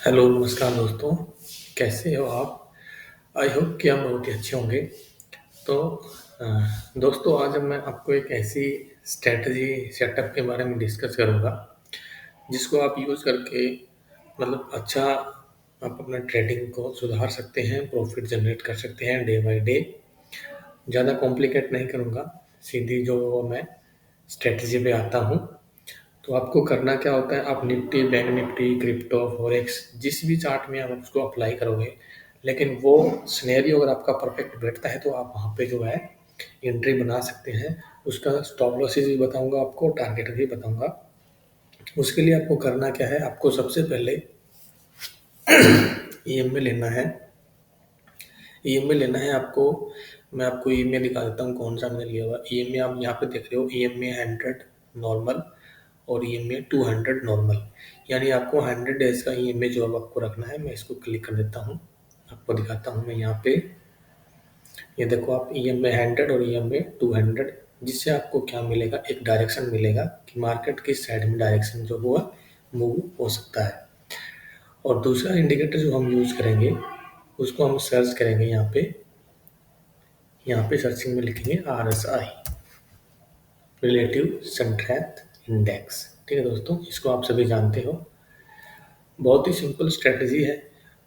Hello, नमस्कार दोस्तों, कैसे हो आप? आई होप कि आप बहुत ही अच्छे होंगे। तो अ, दोस्तों आज अब मैं आपको एक ऐसी स्ट्रैटेजी सेटअप के बारे में डिस्कस करूँगा, जिसको आप यूज़ करके मतलब अच्छा आप अपना ट्रेडिंग को सुधार सकते हैं, प्रॉफ़िट जनरेट कर सकते हैं डे बाय डे। ज़्यादा कॉम्प्लिकेट नहीं करूँगा, सीधी जो मैं स्ट्रैटेजी पे आता हूँ। तो आपको करना क्या होता है, आप Nifty, bank Nifty, crypto, forex जिस भी चार्ट में आप उसको अप्लाई करोगे, लेकिन वो सिनेरियो अगर आपका परफेक्ट बैठता है तो आप वहाँ पे जो है एंट्री बना सकते हैं। उसका स्टॉप लॉसेस भी बताऊँगा आपको, टारगेट भी बताऊँगा। उसके लिए आपको करना क्या है, आपको सबसे पहले ईएमए लेना है। ईएमए लेना है आपको, मैं आपको ईएमए दिखा देता हूँ कौन सा मैंने लिया हुआ। ईएमए आप यहाँ पे देख रहे हो, ईएमए 100 नॉर्मल और ईएमए 200 नॉर्मल, यानी आपको 100 डेज का ईएमए जो अब आपको रखना है। मैं इसको क्लिक कर देता हूँ, आपको दिखाता हूँ मैं यहाँ पे। ये देखो आप ईएमए 100 और ईएमए 200, जिससे आपको क्या मिलेगा, एक डायरेक्शन मिलेगा कि मार्केट किस साइड में डायरेक्शन जो हुआ मूव हो सकता है। और दूसरा इंडिकेटर जो हम यूज़ करेंगे उसको हम सर्च करेंगे यहाँ पे सर्चिंग में लिखेंगे RSI, रिलेटिव स्ट्रेंथ इंडेक्स। ठीक है दोस्तों, इसको आप सभी जानते हो। बहुत ही सिंपल स्ट्रेटजी है,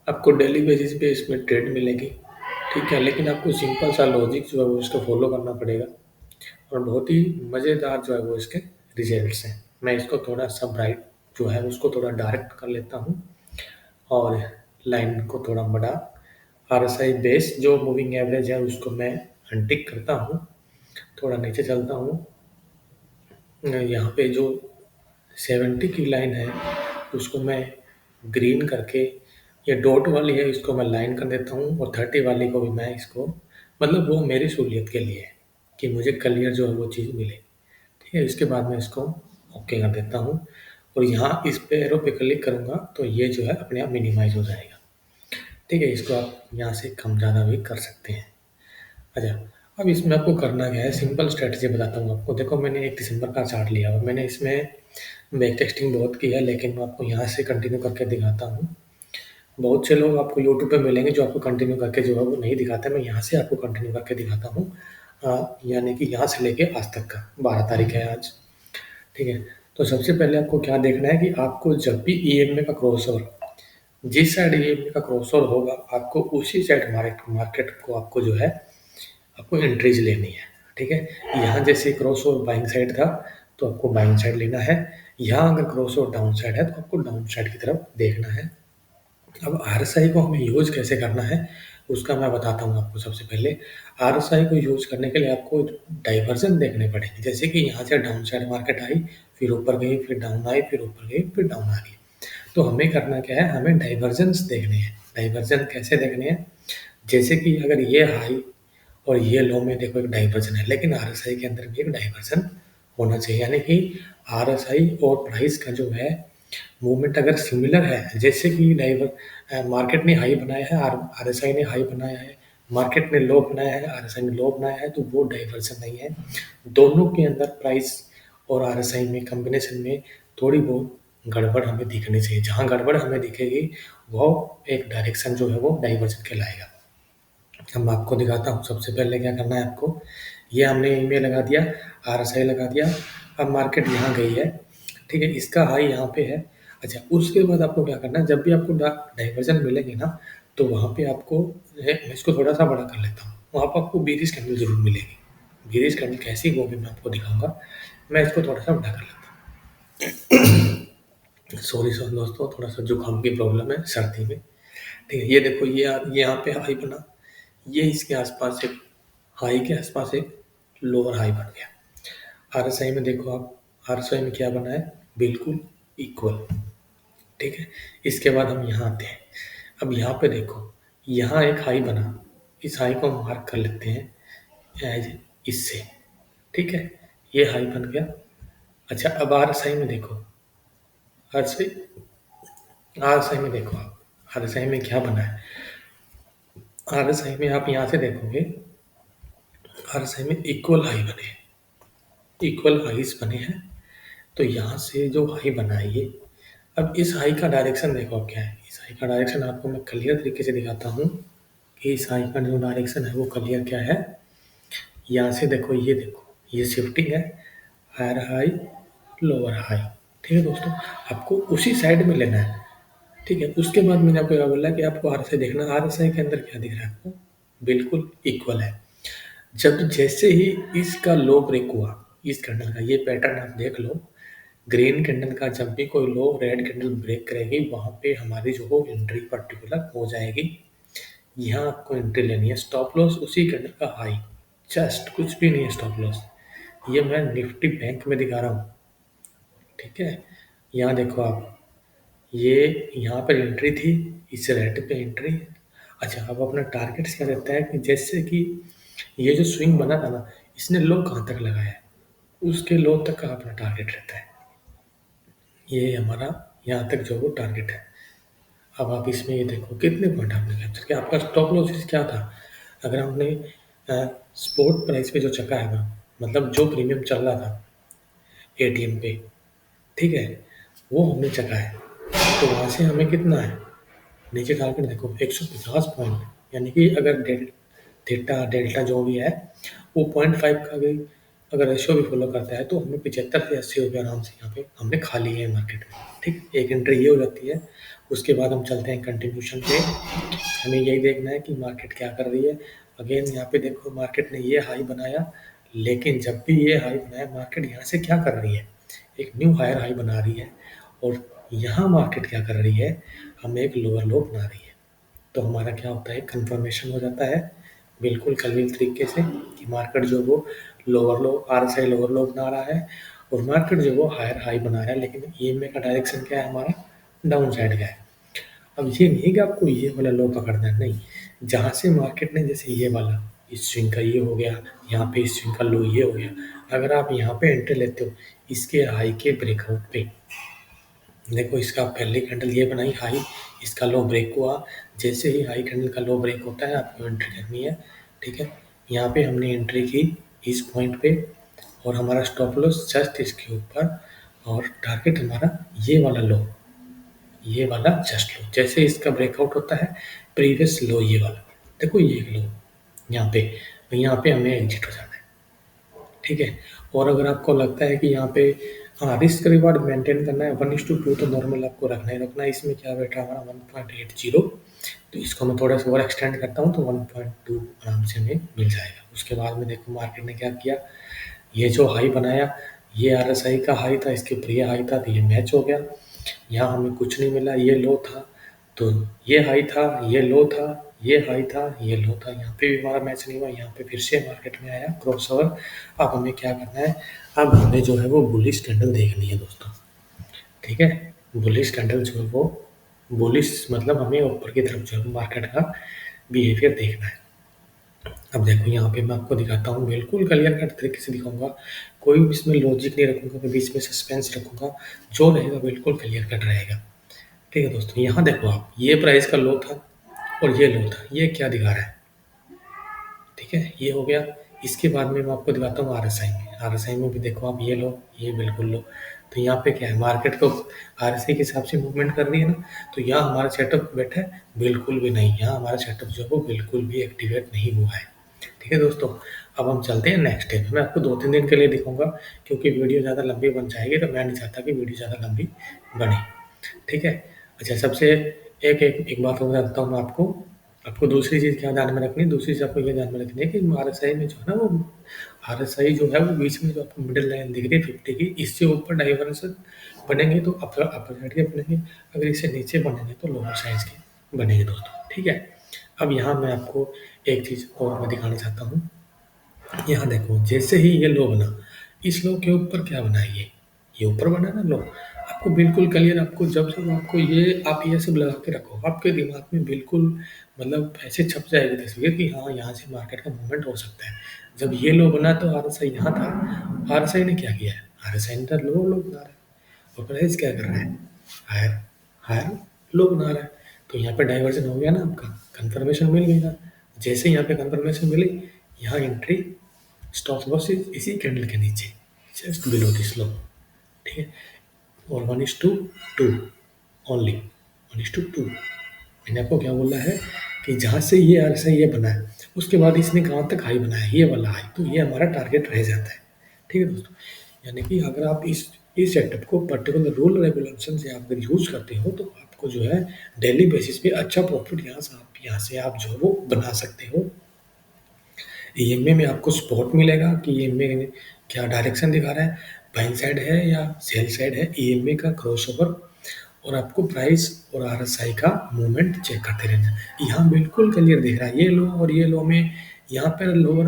आपको डेली बेसिस पे इसमें ट्रेड मिलेगी। ठीक है, लेकिन आपको सिंपल सा लॉजिक जो है वो इसको फॉलो करना पड़ेगा और बहुत ही मज़ेदार जो है वो इसके रिजल्ट्स हैं। मैं इसको थोड़ा सा ब्राइट जो है उसको थोड़ा डार्क कर लेता हूँ और लाइन को थोड़ा बड़ा। RSI बेस जो मूविंग एवरेज है उसको मैं अनटिक करता हूँ, थोड़ा नीचे चलता हूँ। यहाँ पे जो 70 की लाइन है उसको मैं ग्रीन करके, ये डॉट वाली है इसको मैं लाइन कर देता हूँ और 30 वाली को भी मैं इसको, मतलब वो मेरी सहूलियत के लिए है कि मुझे क्लियर जो है वो चीज़ मिले। ठीक है, इसके बाद मैं इसको ओके कर देता हूँ और यहाँ इस पे एरो पे क्लिक करूँगा तो ये जो है अपने आप मिनिमाइज हो जाएगा। ठीक है, इसको आप यहाँ से कम ज़्यादा भी कर सकते हैं। अच्छा, अब इसमें आपको करना क्या है, सिंपल स्ट्रैटेजी बताता हूँ आपको। देखो मैंने 1 दिसंबर का चार्ट लिया हुआ, मैंने इसमें बैक टेस्टिंग बहुत की है, लेकिन मैं आपको यहाँ से कंटिन्यू करके दिखाता हूँ। बहुत से लोग आपको यूट्यूब पे मिलेंगे जो आपको कंटिन्यू करके जो है वो नहीं दिखाते, मैं यहाँ से आपको कंटिन्यू करके दिखाता हूँ। यानी कि यहाँ से लेके आज तक का, 12 तारीख है आज। ठीक है, तो सबसे पहले आपको क्या देखना है कि आपको जब भी ईएमए का क्रॉसओवर, जिस साइड ईएमए का क्रॉसओवर होगा आपको उसी साइड मार्केट मार्केट को आपको जो है आपको एंट्रीज लेनी है। ठीक है, यहाँ जैसे क्रॉस ओवर बाइंग साइड था तो आपको बाइंग साइड लेना है। यहाँ अगर क्रॉस ओवर डाउन साइड है तो आपको डाउन साइड की तरफ देखना है। अब RSI को हमें यूज कैसे करना है उसका मैं बताता हूँ आपको। सबसे पहले RSI को यूज करने के लिए आपको डाइवर्जन देखने पड़ेंगे, जैसे कि यहाँ से डाउन साइड मार्केट आई, फिर ऊपर गई, फिर डाउन आई, फिर ऊपर गई, फिर डाउन आ गई। तो हमें करना क्या है, हमें डाइवर्जेंस देखने हैं। डाइवर्जन कैसे देखने हैं, जैसे कि अगर ये हाई और ये लो में देखो एक डाइवर्जन है, लेकिन RSI के अंदर भी एक डाइवर्जन होना चाहिए, यानी कि RSI और प्राइस का जो है मूवमेंट अगर सिमिलर है, जैसे कि मार्केट ने हाई बनाया है, RSI ने हाई बनाया है, मार्केट ने लो बनाया है, RSI ने लो बनाया है, तो वो डाइवर्जन नहीं है। दोनों के अंदर प्राइस और RSI में कॉम्बिनेशन में थोड़ी बहुत गड़बड़ हमें दिखनी चाहिए। जहाँ गड़बड़ हमें दिखेगी वो एक डायरेक्शन जो है वो डाइवर्जन कहलाएगा। अब मैं आपको दिखाता हूँ, सबसे पहले क्या करना है आपको, ये हमने ईमेल लगा दिया, RSI लगा दिया। अब मार्केट यहाँ गई है, ठीक है, इसका हाई यहाँ पे है। अच्छा, उसके बाद आपको क्या करना है, जब भी आपको डाइवर्जन मिलेंगे ना तो वहाँ पे आपको मैं इसको थोड़ा सा बड़ा कर लेता हूँ, वहाँ पर आपको बीरिश कैंडल जरूर मिलेगी। बीरिश कैंडल कैसी वो भी मैं आपको दिखाऊंगा। मैं इसको थोड़ा सा बड़ा कर लेता हूँ। सॉरी सॉरी दोस्तों, थोड़ा सा जुकाम की प्रॉब्लम है सर्दी में। ठीक है, ये देखो ये यहाँ पे हाई बना, ये इसके आसपास एक हाई के आसपास एक लोअर हाई बन गया। RSI में देखो आप, RSI में क्या बना है, बिल्कुल इक्वल। ठीक है, इसके बाद हम यहाँ आते हैं। अब यहाँ पे देखो, यहाँ एक हाई बना, इस हाई को मार्क कर लेते हैं एज इससे। ठीक है, ये हाई बन गया। अच्छा, अब RSI में देखो, RSI RSI में देखो आप, RSI में क्या बना है, RSI में आप यहाँ से देखोगे, RSI में इक्वल हाई बने हैं, इक्वल हाइज बने हैं। तो यहाँ से जो हाई बना है ये, अब इस हाई का डायरेक्शन देखो अब क्या है। इस हाई का डायरेक्शन आपको मैं क्लियर तरीके से दिखाता हूँ कि इस हाई का जो डायरेक्शन है वो क्लियर क्या है। यहाँ से देखो ये शिफ्टिंग है, हायर हाई, लोअर हाई। ठीक है दोस्तों, आपको उसी साइड में लेना है। ठीक है, उसके बाद मैंने आपको क्या बोला कि आपको आर एस आई देखना। आर एस आई के अंदर क्या दिख रहा है आपको, बिल्कुल इक्वल है। जब जैसे ही इसका लो ब्रेक हुआ, इस कैंडल का ये पैटर्न आप देख लो, ग्रीन कैंडल का जब भी कोई लो रेड कैंडल ब्रेक करेगी वहां पे हमारी जो हो एंट्री पर्टिकुलर हो जाएगी। यहाँ आपको एंट्री लेनी है। स्टॉप लॉस उसी कैंडल का हाई, जस्ट कुछ भी नहीं है स्टॉप लॉस। ये मैं निफ्टी बैंक में दिखा रहा हूँ। ठीक है, यहाँ देखो आप, ये यहाँ पर एंट्री थी, इस रेट पे एंट्री। अच्छा, अब अपना टारगेट क्या रहता है कि जैसे कि ये जो स्विंग बना था ना, इसने लो कहाँ तक लगाया है, उसके लो तक का अपना टारगेट रहता है। ये हमारा यहाँ तक जो वो टारगेट है। अब आप इसमें ये देखो कितने पॉइंट आपने कैप्चर किया। आपका स्टॉप लॉस क्या था, अगर हमने स्पोर्ट प्राइस पे जो चका है ना, मतलब जो प्रीमियम चल रहा था एटीएम पे, ठीक है, वो हमने चका है। तो वहाँ से हमें कितना है, नीचे टारगेट देखो 150 पॉइंट, यानी कि अगर थीटा डेल्टा जो भी है वो 0.5 का भी अगर रेशियो भी फॉलो करता है तो हमें 75 से 80 रुपये आराम से यहाँ पे हमने खा लिए हैं मार्केट में। ठीक, एक एंट्री ये हो जाती है। उसके बाद हम चलते हैं कंटिन्यूशन पे। हमें यही देखना है कि मार्केट क्या कर रही है। अगेन यहाँ पे देखो मार्केट ने ये हाई बनाया, लेकिन जब भी ये हाई बनाया मार्केट यहाँ से क्या कर रही है, एक न्यू हायर हाई बना रही है। और यहाँ मार्केट क्या कर रही है, हमें एक लोअर लो बना रही है। तो हमारा क्या होता है, कंफर्मेशन हो जाता है बिल्कुल क्लियर तरीके से कि मार्केट जो वो lower low, R S I lower लो बना रहा है और मार्केट जो वो हायर हाई बना रहा है। लेकिन ईएमए का डायरेक्शन क्या है, हमारा डाउन साइड का है। अब ये नहीं कि आपको ये वाला लो पकड़ना है, नहीं। जहाँ से मार्केट ने जैसे ये वाला इस स्विंग का ये हो गया, यहाँ पे इस स्विंग का लो ये हो गया, अगर आप यहाँ पे एंट्री लेते हो इसके हाई के ब्रेकआउट पे, देखो इसका पहले कैंडल ये बनाई हाई, इसका लो ब्रेक हुआ। जैसे ही हाई कैंडल का लो ब्रेक होता है आपको एंट्री करनी है। ठीक है, यहाँ पे हमने एंट्री की इस पॉइंट पे और हमारा स्टॉप लॉस जस्ट इसके ऊपर और टारगेट हमारा ये वाला लो, ये वाला जस्ट लो। जैसे इसका ब्रेकआउट होता है प्रीवियस लो ये वाला, देखो ये लो यहाँ पे, तो यहाँ पे हमें एग्जिट हो जाना है। ठीक है, और अगर आपको लगता है कि यहाँ पे हाँ रिस्क रिवार्ड मेंटेन करना है 1:2 तो नॉर्मल आपको रखना ही रखना है। इसमें क्या बैठा हमारा 1.80, तो इसको मैं थोड़ा सा और एक्सटेंड करता हूँ तो 1.2 आराम से हमें मिल जाएगा। उसके बाद में देखो मार्केट ने क्या किया, ये जो हाई बनाया ये आर एस आई का हाई था, इसके ऊपर ये हाई था तो ये मैच हो गया। यहाँ हमें कुछ नहीं मिला, ये लो था तो ये हाई था, ये लो था, ये हाई था, ये लो था, यहाँ पे भी हमारा मैच नहीं हुआ। यहाँ पे फिर से मार्केट में आया क्रॉस ओवर। अब हमें क्या करना है, अब हमें जो है वो बुलिश कैंडल देखनी है दोस्तों। ठीक है, बुलिश कैंडल जो है वो बुलिश मतलब हमें ऊपर की तरफ जो है मार्केट का बिहेवियर देखना है। अब देखो यहाँ पे मैं आपको दिखाता हूँ, बिल्कुल क्लियर कट तरीके से दिखाऊंगा, कोई भी इसमें लॉजिक नहीं रखूंगा, कोई बीच में सस्पेंस रखूंगा, जो रहेगा बिल्कुल क्लियर कट रहेगा। ठीक है दोस्तों, यहाँ देखो आप, ये प्राइस का लो था और ये लो था, ये क्या दिखा रहा है। ठीक है, ये हो गया। इसके बाद में मैं आपको दिखाता हूँ आरएसआई में। आरएसआई में भी देखो आप, ये लो, ये बिल्कुल लो। तो यहाँ पे क्या है, मार्केट को आरएसआई के हिसाब से मूवमेंट कर रही है ना, तो यहाँ हमारा सेटअप बैठा है बिल्कुल भी नहीं, यहाँ हमारा सेटअप जो है वो बिल्कुल भी एक्टिवेट नहीं हुआ है। ठीक है दोस्तों, अब हम चलते हैं नेक्स्ट स्टेप। मैं आपको 2-3 दिन के लिए दिखाऊंगा क्योंकि वीडियो ज़्यादा लंबी बन जाएगी, तो मैं नहीं चाहता कि वीडियो ज़्यादा लंबी बने। ठीक है, अच्छा सबसे एक एक एक बात और बताता हूँ मैं आपको। आपको दूसरी चीज़ क्या ध्यान में रखनी है, दूसरी चीज़ आपको ये ध्यान में रखनी है कि आरएसआई में जो है ना वो आरएसआई जो है वो बीच में जो आपको मिडिल लाइन दिख रही है 50 की, इससे ऊपर डाइवर्सन बनेंगे तो अपर साइड के बनेंगे, अगर इससे नीचे बनेंगे तो लोअर साइज के बनेंगे दोस्तों। ठीक है, अब यहाँ मैं आपको एक चीज़ और मैं दिखाना चाहता हूँ। यहाँ देखो जैसे ही ये लो बना, इस लो के ऊपर क्या बना है, ये ऊपर बना ना लो। आपको बिल्कुल क्लियर, आपको जब जब आपको ये आप ये सब लगा के रखो आपके दिमाग में बिल्कुल मतलब ऐसे छप जाएगी तस्वीर कि हाँ यहाँ से मार्केट का मूवमेंट हो सकता है। जब ये लो बना तो आर एस आई यहाँ था, आर एस आई ने क्या किया है, आर एस आई ने तो लो लो बना रहा है और प्राइस क्या कर रहा है, हायर हायर लो बना रहा है। तो यहाँ पे डाइवर्जन हो गया ना, आपका कंफर्मेशन मिल गई ना। जैसे यहाँ पे कंफर्मेशन मिली, यहाँ एंट्री स्टॉप लॉस इसी कैंडल के नीचे, जस्ट बिलो दिस लो। ठीक है, और 1:2 ओनली 1:2। मैंने आपको क्या बोला है कि जहाँ से ये ऐसा ये बना है, उसके बाद इसने कहाँ तक हाई बनाया है, ये वाला हाई, तो ये हमारा टारगेट रह जाता है। ठीक है दोस्तों, यानी कि अगर आप इस सेटअप को पर्टिकुलर रूल रेगुलेशन से आप अगर यूज़ करते हो तो आपको जो है डेली बेसिस पे अच्छा प्रॉफिट यहाँ से आप जो है वो बना सकते हो। ईएमए में आपको सपोर्ट मिलेगा कि ईएमए क्या डायरेक्शन दिखा रहा है, बाइंग साइड है या सेल साइड है, ईएमए का क्रॉसओवर, और आपको प्राइस और आरएसआई का मूवमेंट चेक करते रहना है। यहाँ बिल्कुल क्लियर दिख रहा है, ये लो और ये लो में यहाँ पर लोअर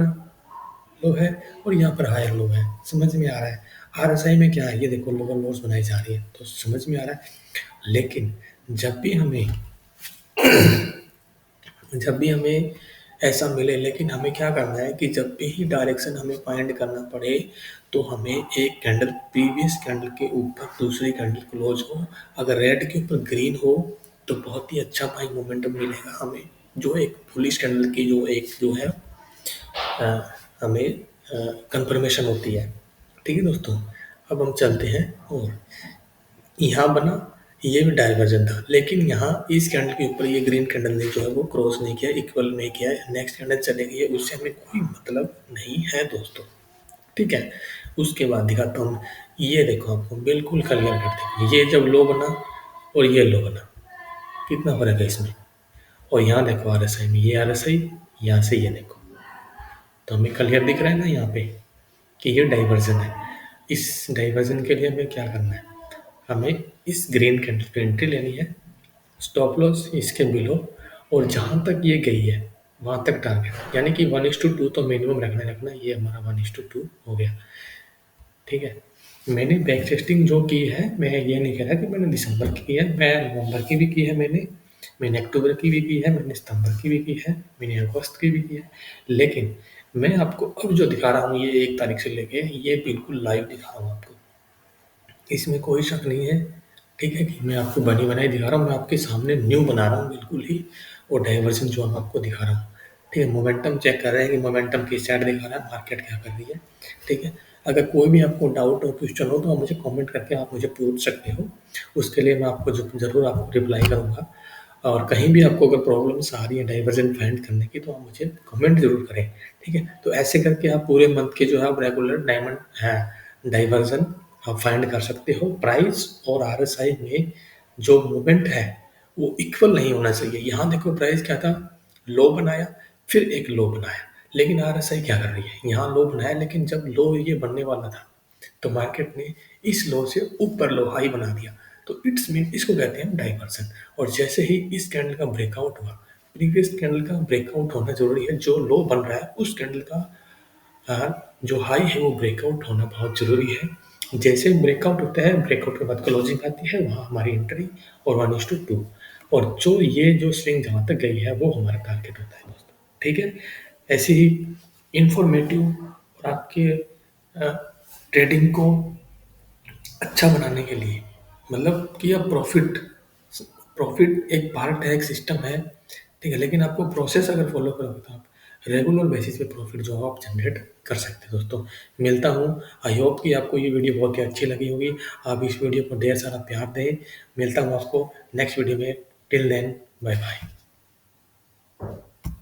लो है और यहाँ पर हायर लो है, समझ में आ रहा है। आरएसआई में क्या है, ये देखो लोअर लोस बनाई जा रही है, तो समझ में आ रहा है। लेकिन जब भी हमें ऐसा मिले, लेकिन हमें क्या करना है कि जब भी ही डायरेक्शन हमें फाइंड करना पड़े तो हमें एक कैंडल प्रीवियस कैंडल के ऊपर दूसरी कैंडल क्लोज हो, अगर रेड के ऊपर ग्रीन हो तो बहुत ही अच्छा बाइंग मोमेंटम मिलेगा हमें, जो एक बुलिश कैंडल की जो एक जो है हमें कंफर्मेशन होती है। ठीक है दोस्तों, अब हम चलते हैं। और यहाँ बना, ये भी डाइवर्जन था, लेकिन यहाँ इस कैंडल के ऊपर ये ग्रीन कैंडल ने जो है वो क्रॉस नहीं किया, इक्वल नहीं किया है, नेक्स्ट कैंडल चले गई है, उससे हमें कोई मतलब नहीं है दोस्तों। ठीक है, उसके बाद दिखाता हूँ, ये देखो आपको बिल्कुल क्लियर कर देखो, ये जब लो बना और ये लो बना, कितना फर्क है इसमें। और यहाँ देखो आरएसआई में, ये आरएसआई यहाँ से ये देखो, तो हमें क्लियर दिख रहा है ना यहाँ पे कि ये डाइवर्जन है। इस डाइवर्जन के लिए हमें क्या करना है, हमें इस ग्रीन कैंडल पे एंट्री लेनी है, स्टॉप लॉस इसके बिलो, और जहाँ तक ये गई है वहाँ तक टारगेट, यानी कि 1:2 तो मिनिमम रखना, ये हमारा 1:2 हो गया। ठीक है, मैंने बैक टेस्टिंग जो की है, मैं ये नहीं कह रहा कि मैंने दिसंबर की है, मैं नवंबर की भी की है, मैंने अक्टूबर की भी की है, मैंने सितंबर की भी की है, मैंने अगस्त की भी की है। लेकिन मैं आपको अब जो दिखा रहा हूँ ये 1 तारीख से लेके, ये बिल्कुल लाइव दिखा रहा हूँ आपको, इसमें कोई शक नहीं है। ठीक है, कि मैं आपको बनी बनाई दिखा रहा हूँ, मैं आपके सामने न्यू बना रहा हूँ बिल्कुल ही, और डाइवर्जन जो मैं आपको दिखा रहा हूँ। ठीक है, मोमेंटम चेक कर रहे हैं कि मोमेंटम किस साइड दिखा रहा है, मार्केट क्या कर रही है। ठीक है, अगर कोई भी आपको डाउट और क्वेश्चन हो तो आप मुझे कमेंट करके आप मुझे पूछ सकते हो, उसके लिए मैं आपको ज़रूर आपको रिप्लाई करूँगा। और कहीं भी आपको अगर प्रॉब्लम्स आ रही है डाइवर्जन फाइंड करने की तो आप मुझे कमेंट ज़रूर करें। ठीक है, तो ऐसे करके आप पूरे मंथ के जो है आप रेगुलर डायमंड है डाइवर्जन आप फाइंड कर सकते हो। प्राइस और आरएसआई में जो मूवमेंट है वो इक्वल नहीं होना चाहिए। यहाँ देखो प्राइस क्या था, लो बनाया फिर एक लो बनाया, लेकिन आरएसआई क्या कर रही है, यहाँ लो बनाया लेकिन जब लो ये बनने वाला था तो मार्केट ने इस लो से ऊपर लो हाई बना दिया, तो इट्स मीन इसको कहते हैं डाइवर्सन। और जैसे ही इस कैंडल का ब्रेकआउट हुआ, प्रीवियस कैंडल का ब्रेकआउट होना जरूरी है, जो लो बन रहा है उस कैंडल का जो हाई है वो ब्रेकआउट होना बहुत ज़रूरी है। जैसे ब्रेकआउट होता है, ब्रेकआउट के बाद क्लोजिंग आती है, वहाँ हमारी एंट्री और 1:2, और जो ये जो स्विंग जहाँ तक गई है वो हमारा टारगेट होता है दोस्तों। ठीक है, ऐसे ही इंफॉर्मेटिव और आपके ट्रेडिंग को अच्छा बनाने के लिए, मतलब कि अब प्रॉफिट प्रॉफिट एक पार्ट है, एक सिस्टम है। ठीक है, लेकिन आपको प्रोसेस अगर फॉलो करोगे तो आप रेगुलर बेसिस पे प्रॉफिट जो है आप जनरेट कर सकते हैं दोस्तों। मिलता हूँ, आई होप कि आपको ये वीडियो बहुत ही अच्छी लगी होगी, आप इस वीडियो को ढेर सारा प्यार दें। मिलता हूँ आपको नेक्स्ट वीडियो में, टिल देन बाय बाय।